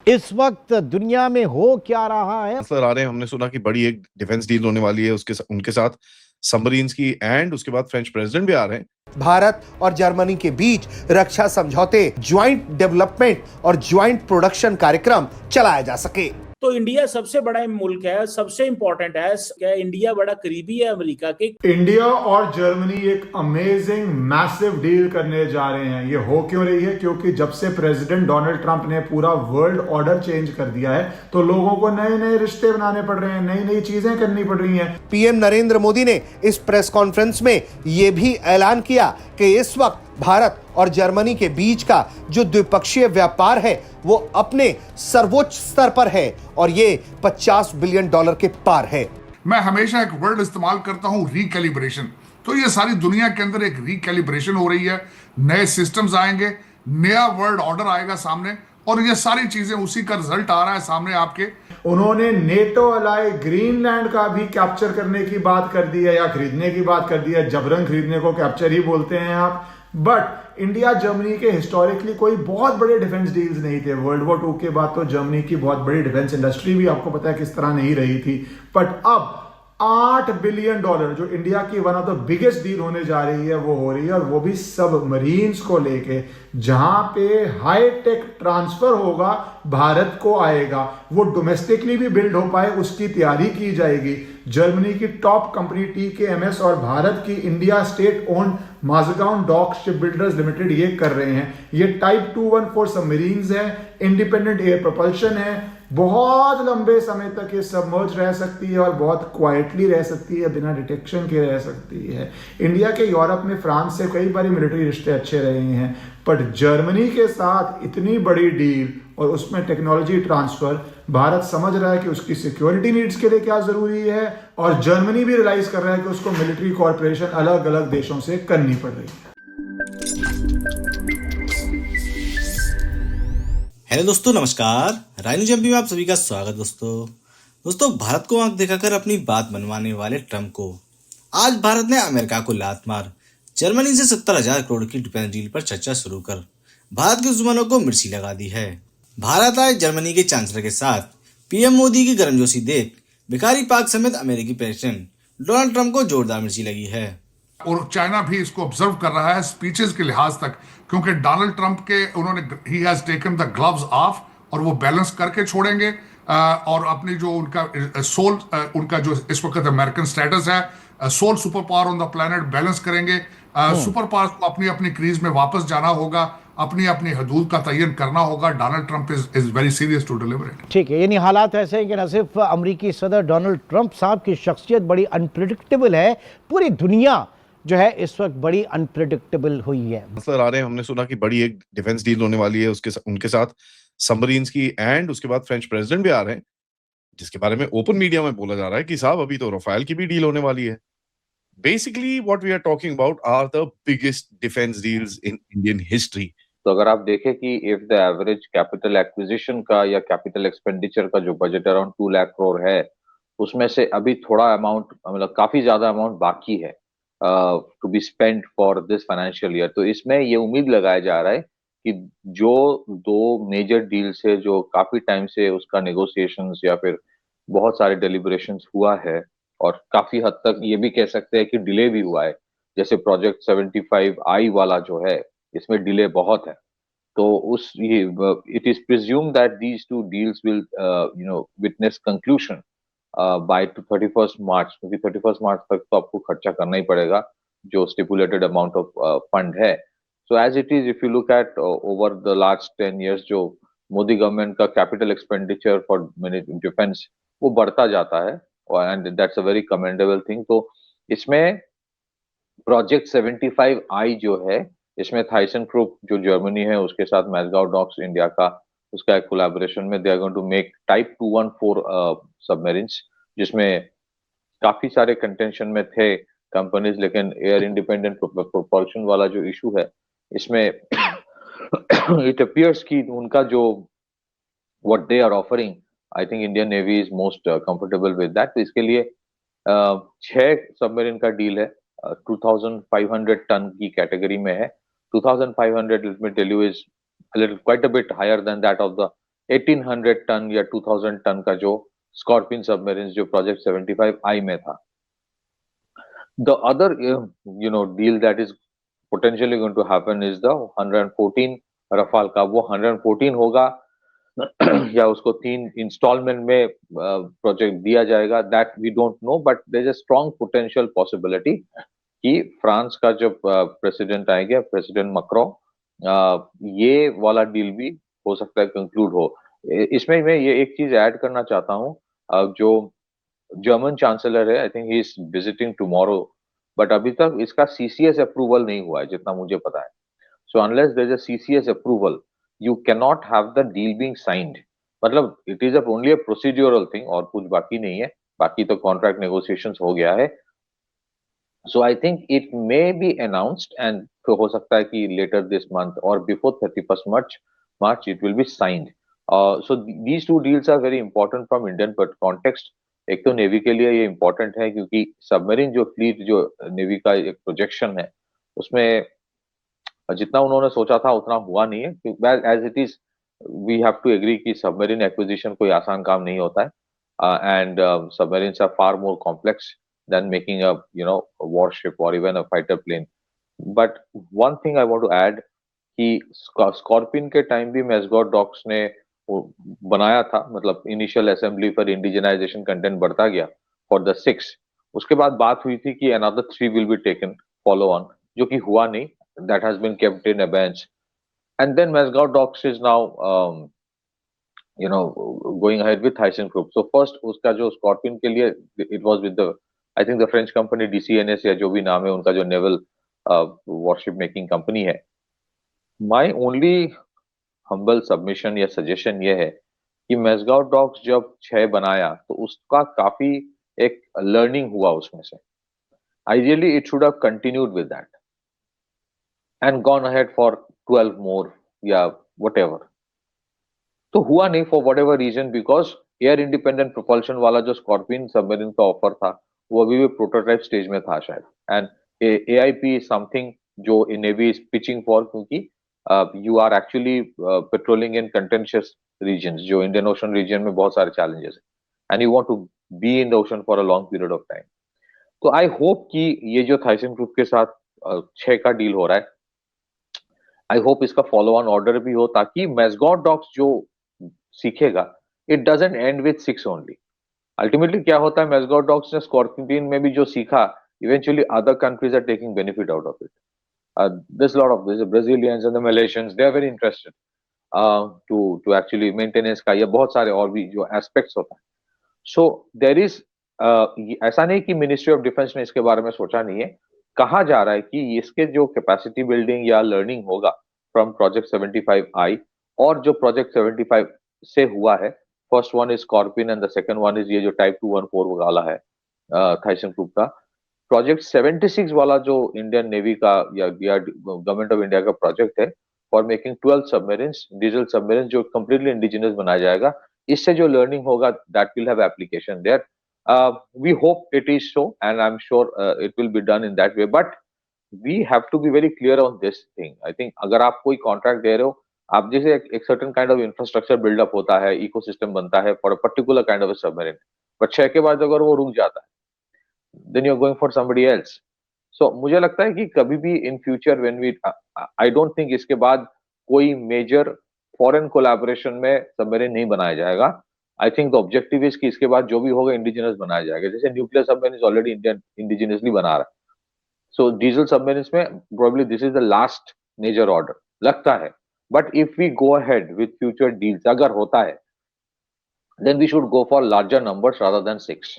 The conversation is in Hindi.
इस वक्त दुनिया में हो क्या रहा है। सर आ रहे हैं, हमने सुना कि बड़ी एक डिफेंस डील होने वाली है उनके साथ सबमरीन्स की, एंड उसके बाद फ्रेंच प्रेसिडेंट भी आ रहे हैं। भारत और जर्मनी के बीच रक्षा समझौते, ज्वाइंट डेवलपमेंट और ज्वाइंट प्रोडक्शन कार्यक्रम चलाया जा सके। तो इंडिया सबसे बड़ा मुल्क है, सबसे इंपॉर्टेंट है। क्या इंडिया बड़ा करीबी है अमेरिका के। इंडिया और जर्मनी एक अमेजिंग मैसिव डील करने जा रहे हैं। ये हो क्यों रही है? क्योंकि जब से प्रेसिडेंट डोनाल्ड ट्रंप ने पूरा वर्ल्ड ऑर्डर चेंज कर दिया है, तो लोगों को नए नए रिश्ते बनाने पड़ रहे हैं, नई नई चीजें करनी पड़ रही हैं। पीएम नरेंद्र मोदी ने इस प्रेस कॉन्फ्रेंस में यह भी ऐलान किया कि इस वक्त भारत और जर्मनी के बीच का जो द्विपक्षीय व्यापार है वो अपने सर्वोच्च स्तर पर है और ये $50 बिलियन के पार है। मैं हमेशा एक वर्ड इस्तेमाल करता हूं, रिकैलिब्रेशन। तो ये सारी दुनिया के अंदर एक रिकैलिब्रेशन हो रही है, नए सिस्टम्स आएंगे, नया वर्ल्ड ऑर्डर आएगा सामने, और ये सारी चीजें उसी का रिजल्ट आ रहा है सामने आपके। उन्होंने नेटो अलाय ग्रीनलैंड का भी कैप्चर करने की बात कर दी है, या खरीदने की बात कर दी है। जबरन खरीदने को कैप्चर ही बोलते हैं आप। बट इंडिया जर्मनी के हिस्टोरिकली कोई बहुत बड़े डिफेंस डील्स नहीं थे। वर्ल्ड वॉर 2 के बाद तो जर्मनी की बहुत बड़ी डिफेंस इंडस्ट्री भी आपको पता है किस तरह नहीं रही थी। बट अब $8 बिलियन जो इंडिया की one of the biggest deal होने जा रही है वो हो रही है, और वो भी सब मरीन्स को लेके, जहां पे हाई टेक ट्रांसफर होगा, भारत को आएगा, वो डोमेस्टिकली भी बिल्ड हो पाए उसकी तैयारी की जाएगी। जर्मनी की टॉप कंपनी TKMS और भारत की India state owned Mazagon dock ship builders limited ये कर रहे हैं। ये टाइप 214 सबमरीन्स है, इंडिपेंडेंट एयर प्रोपल्शन है, बहुत लंबे समय तक ये सबमर्ज रह सकती है और बहुत क्वाइटली रह सकती है, बिना डिटेक्शन के रह सकती है। इंडिया के यूरोप में फ्रांस से कई बार मिलिट्री रिश्ते अच्छे रहे हैं, बट जर्मनी के साथ इतनी बड़ी डील और उसमें टेक्नोलॉजी ट्रांसफर, भारत समझ रहा है कि उसकी सिक्योरिटी नीड्स के लिए क्या जरूरी है, और जर्मनी भी रियलाइज कर रहा है कि उसको मिलिट्री कॉर्पोरेशन अलग अलग देशों से करनी पड़ रही है। हेलो दोस्तों, नमस्कार। राइनोज एमपी में आप सभी का स्वागत। दोस्तों भारत को आंख दिखाकर अपनी बात मनवाने वाले ट्रंप को आज भारत ने अमेरिका को लात मार जर्मनी से 70,000 करोड़ की डिफेंस डील पर चर्चा शुरू कर भारत के दुश्मनों को मिर्ची लगा दी है। भारत आए जर्मनी के चांसलर के साथ पीएम मोदी की गर्मजोशी देख भिखारी पाक समेत अमेरिकी प्रेसिडेंट डोनाल्ड ट्रंप को जोरदार मिर्ची लगी है। और चाइना भी इसको ऑब्जर्व कर रहा है स्पीचेस के लिहाज तक, क्योंकि डोनाल्ड ट्रंप के he has taken the gloves of, और वो बैलेंस करके छोड़ेंगे। और अपनी जो उनका सोल, उनका जो इस वक्त अमेरिकन स्टेटस है, sole super power on the planet, balance करेंगे। सुपर पावर को अपनी अपनी क्रीज में वापस जाना होगा, अपनी अपनी हदूद का तयन करना होगा। Donald Trump is very serious to deliver it. ठीक है, यानी हालात ऐसे हैं कि न सिर्फ अमेरिकी सदर डोनाल्ड ट्रंप साहब की शख्सियत बड़ी अनप्रिडिक्टेबल है, पूरी दुनिया जो है इस वक्त बड़ी अनप्रिडिक्टेबल हुई है। सर आ रहे हैं, हमने सुना कि बड़ी एक डिफेंस डील होने वाली है उनके साथ सबमरीन्स की, एंड उसके बाद फ्रेंच प्रेसिडेंट भी आ रहे हैं, जिसके बारे में ओपन मीडिया में बोला जा रहा है कि साहब अभी तो राफेल की भी डील होने वाली है। Basically what we are talking about are the biggest defence deals in Indian history. तो अगर आप देखें कि if the average capital acquisition का या कैपिटल एक्सपेंडिचर का जो बजट अराउंड 2 लाख करोड़ है, उसमें से अभी थोड़ा अमाउंट, मतलब काफी ज्यादा अमाउंट बाकी है to be spent for this financial year. तो इसमें ये उम्मीद लगाया जा रहा है कि जो 2 मेजर डील से जो काफी टाइम से उसका नेगोशिएशंस या फिर बहुत सारे डेलिब्रेशंस हुआ है, और काफी हद तक ये भी कह सकते हैं कि डिले भी हुआ है, जैसे प्रोजेक्ट 75I वाला जो है, इसमें डिले बहुत है। तो it is presume that these 2 deals will witness conclusion by 31 March, क्योंकि 31 मार्च तक तो आपको खर्चा करना ही पड़ेगा जो स्टिपुलेटेड अमाउंट ऑफ फंड है। So as it is, if you look at over the last 10 years, जो मोदी गवर्नमेंट का कैपिटल एक्सपेंडिचर फॉर डिफेंस वो बढ़ता जाता है, and that's a very commendable thing. तो इसमें प्रोजेक्ट 75I जो है, इसमें थाइसन ग्रुप जो जर्मनी है उसके साथ मैजगांव डॉक्स इंडिया का, उसका एक कोलैबोरेशन में they are going to make type 214 submarines, जिसमें काफी सारे कंटेंशन में थे कंपनीज, लेकिन एयर इंडिपेंडेंट प्रोपल्शन वाला जो इशू है इसमें इट अपीयर्स कि उनका जो what they are offering, I think Indian navy is most comfortable with that. तो इसके लिए 6 सबमरीन का डील है, 2500 टन की कैटेगरी में है। 2500, let me tell you, is quite a bit higher than that of the 1800 ton या 2000 टन का जो स्कॉर्पियन सबमरीन जो प्रोजेक्ट 75I में था. The other deal that is potentially going to happen is the 114 Rafale का. वो 114 होगा या उसको 3 इंस्टॉलमेंट में प्रोजेक्ट दिया जाएगा, that we don't know, but there is a strong potential possibility कि फ्रांस का जब प्रेसिडेंट आएगा, प्रेसिडेंट मैक्रो, ये वाला डील भी हो सकता है कंक्लूड हो. इसमें मैं ये एक चीज ऐड करना चाहता हूँ, जो जर्मन चांसलर है, I think he is visiting tomorrow, but अभी तक इसका सीसीएस अप्रूवल नहीं हुआ है जितना मुझे पता है. So unless there is a CCS approval, you cannot have the deal being signed. मतलब it is only a procedural thing और कुछ बाकी नहीं है, बाकी तो contract negotiations हो गया है. So I think it may be announced and तो हो सकता है कि later this month or before 31st March it will be signed. So these two deals are very important from Indian context. एक तो नेवी के लिए ये important है क्योंकि सबमरीन जो फ्लीट जो नेवी का एक प्रोजेक्शन है उसमें जितना उन्होंने सोचा था उतना हुआ नहीं है. As it is we have to agree कि सबमरीन एक्विजिशन कोई आसान काम नहीं होता है, and submarines are far more complex than making a warship और even a fighter plane. But one thing I want to add कि स्कॉर्पियन के टाइम भी मैसगॉट डॉक्स ने बनाया था, मतलब इनिशियल असेंबली पर इंडिजनाइजेशन कंटेंट बढ़ता गया फॉर द 6. उसके बाद बात हुई थी कि another 3 will be taken follow on, जो कि हुआ नहीं. That has been kept in abeyance, and then Masgard Docks is now going ahead with ThyssenKrupp. So first उसका जो Scorpion के लिए it was with the I think the French company DCNS या जो भी नाम है उनका जो naval warship making company है. My only humble submission या suggestion ये है कि Masgard Docks जब 6 बनाया तो उसका काफी एक learning हुआ उसमें से. Ideally it should have continued with that and gone ahead for 12 more या whatever. तो हुआ नहीं for whatever reason, because air independent propulsion वाला जो स्कॉर्पियन सबमरीन का ऑफर था वो अभी भी प्रोटोटाइप स्टेज में था शायद. एंड AIP is something जो नेवी is pitching for, क्योंकि you are actually patrolling in contentious regions, जो इंडियन ओशन रीजन में बहुत सारे challenges है, and you want to be in the ocean for a long period of time. तो आई होप कि ये जो ThyssenKrupp के साथ 6 का डील हो रहा है, आई होप इसका फॉलो ऑन ऑर्डर भी हो, ताकि मैसगॉट डॉक्स जो सीखेगा it doesn't and with 6 only. Ultimately क्या होता है, मैसगॉट डॉक्स ने स्कॉर्पियन में भी जो सीखा, eventually other countries are taking benefit out of it. There's a lot of this, the Brazilians and the Malaysians, they are very interested to actually maintenance का, या बहुत सारे और भी जो एस्पेक्ट्स होता है. So there is ऐसा नहीं कि मिनिस्ट्री ऑफ डिफेंस ने इसके बारे में सोचा नहीं है. कहा जा रहा है कि इसके जो कैपेसिटी बिल्डिंग या लर्निंग होगा फ्रॉम प्रोजेक्ट 75I और जो प्रोजेक्ट 75 से हुआ है, first one is scorpion and the second one is ये जो टाइप 214 वाला है ThyssenKrupp का. प्रोजेक्ट 76 वाला जो इंडियन नेवी का या गवर्नमेंट ऑफ इंडिया का प्रोजेक्ट है for making 12 submarines, diesel submarines, जो कम्प्लीटली इंडिजिनस बनाया जाएगा. इससे जो लर्निंग होगा that will have application there. We hope it is so, and I'm sure it will be done in that way. But we have to be very clear on this thing. I think अगर आप कोई कॉन्ट्रैक्ट दे रहे हो, आप जैसे एक certain kind of infrastructure buildup होता है, इकोसिस्टम बनता है for a particular kind of submarine, but 6 के बाद अगर वो रुक जाता है, then you're going for somebody else. So मुझे लगता है कि कभी भी in future when we I don't think इसके बाद कोई मेजर फॉरेन कोलैबोरेशन में सबमरीन नहीं बनाया जाएगा. I think the objective is कि इसके बाद जो भी होगा इंडिजिनस बनाया जाएगा. जैसे nuclear submarine already Indian indigenously बना रहा है. सो डीजल सबमरीन में probably this is the last major order लगता है. But if we go ahead with future deals, अगर होता है, then we should go for larger numbers rather than 6.